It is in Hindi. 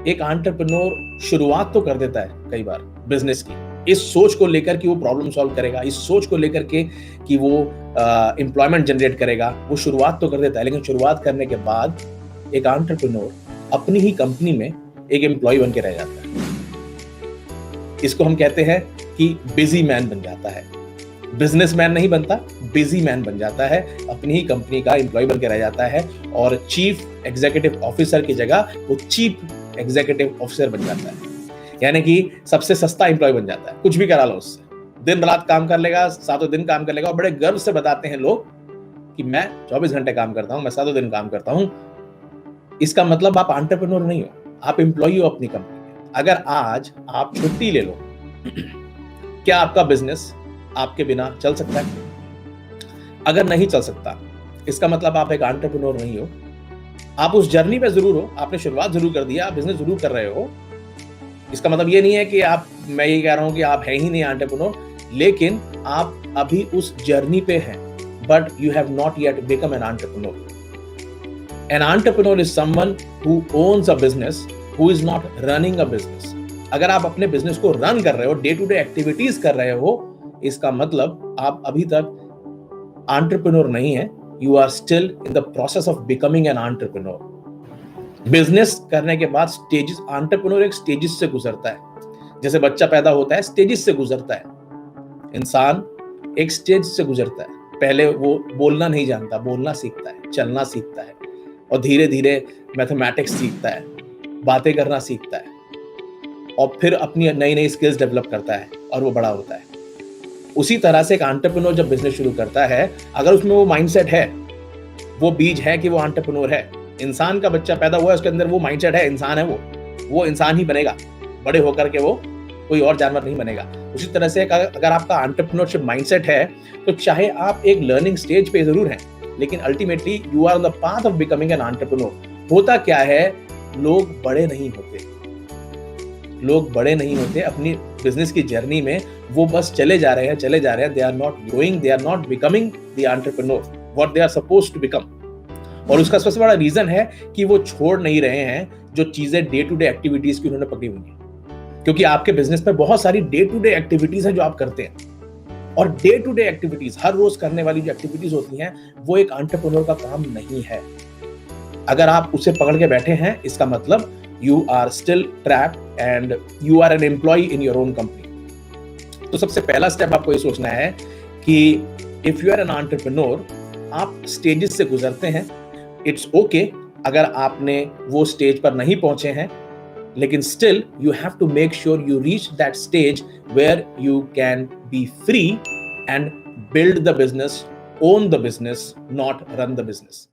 एक एंटरप्रेन्योर शुरुआत तो कर देता है कई बार बिजनेस की, इस सोच को लेकर कि वो प्रॉब्लम सॉल्व करेगा, इस सोच को लेकर के कि वो एम्प्लॉयमेंट जनरेट करेगा, वो शुरुआत तो कर देता है। लेकिन शुरुआत करने के बाद एक एंटरप्रेन्योर अपनी ही कंपनी में एक एम्प्लॉय बन के रह जाता है। इसको हम कहते हैं कि बिजी मैन बन जाता है। बिजनेसमैन नहीं बनता, बिजी मैन बन जाता है, अपनी ही कंपनी का एम्प्लॉय बन के रह जाता है और चीफ एग्जीक्यूटिव ऑफिसर की जगह वो चीफ एग्जीक्यूटिव ऑफिसर बन जाता है। यानी कि सबसे सस्ता एम्प्लॉय बन जाता है, कुछ भी करा लो उससे, दिन रात काम कर लेगा, सातों दिन काम कर लेगा और बड़े गर्व से बताते हैं लोग कि मैं 24 घंटे काम करता हूं, मैं सातों दिन काम करता हूं। इसका मतलब आप एंटरप्रेन्योर नहीं हो, आप एम्प्लॉय हो अपनी कंपनी के। अगर आज आप छुट्टी ले लो, क्या आपका बिजनेस आपके बिना चल सकता है? अगर नहीं चल सकता, इसका मतलब आप एक एंटरप्रेन्योर नहीं हो। आप उस जर्नी पे जरूर हो, आपने शुरुआत जरूर कर दिया, आप बिजनेस जरूर कर रहे हो। इसका मतलब ये नहीं है कि आप, मैं ये कह रहा हूं कि आप है ही नहीं एंटरप्रेन्योर, लेकिन आप अभी उस जर्नी पे हैं, but you have not yet become an entrepreneur. An entrepreneur is someone who owns a business, who is not running a business. अगर आप अपने बिजनेस को रन कर रहे हो, डे टू डे एक्टिविटीज कर रहे हो, इसका मतलब आप अभी तक एंटरप्रेन्योर नहीं है। You are still in the process of becoming an entrepreneur. Business करने के बाद स्टेजेस, एंटरप्रेन्योर एक स्टेजेस से गुजरता है। जैसे बच्चा पैदा होता है, स्टेजेस से गुजरता है। इंसान एक स्टेज से गुजरता है। पहले वो बोलना नहीं जानता, बोलना सीखता है, चलना सीखता है और धीरे धीरे मैथमेटिक्स सीखता है, बातें करना सीखता है और फिर अपनी नई नई स्किल्स डेवलप करता है और वो बड़ा होता है। उसी तरह से एक एंटरप्रेन्योर जब बिजनेस शुरू करता है, अगर उसमें वो माइंडसेट है, वो बीज है कि वो एंटरप्रेन्योर है, इंसान का बच्चा पैदा हुआ है, उसके अंदर वो माइंडसेट है, इंसान है, वो इंसान ही बनेगा, बड़े होकर के वो कोई और जानवर नहीं बनेगा। उसी तरह से अगर आपका एंटरप्रेन्योरशिप माइंडसेट है, तो चाहे आप एक लर्निंग स्टेज पे जरूर हैं, लेकिन ultimately you are on the path of becoming an entrepreneur. होता क्या है, लोग बड़े नहीं होते, लोग बड़े नहीं होते अपनी बिजनेस की जर्नी में, वो बस चले जा रहे हैं, they are not growing, they are not becoming the entrepreneur what they are supposed to become. और उसका सबसे बड़ा रीजन है कि वो छोड़ नहीं रहे हैं जो चीजें डे टू डे एक्टिविटीज की उन्होंने पकड़ी हुई है। क्योंकि आपके बिजनेस में बहुत सारी डे टू डे एक्टिविटीज हैं जो आप करते हैं, और डे टू डे एक्टिविटीज, हर रोज करने वाली जो एक्टिविटीज होती हैं, वो एक एंटरप्रेन्योर का काम नहीं है। अगर आप उसे पकड़ के बैठे हैं, इसका मतलब you are still trapped and you are an employ in your own company. तो सबसे पहला स्टेप आपको ये सोचना है कि if you are an entrepreneur, आप स्टेजेस से गुजरते हैं। इट्स ओके अगर आपने वो स्टेज पर नहीं पहुंचे हैं, लेकिन still you have to make sure you reach that stage where you can be free and build the business, own the business, not run the business.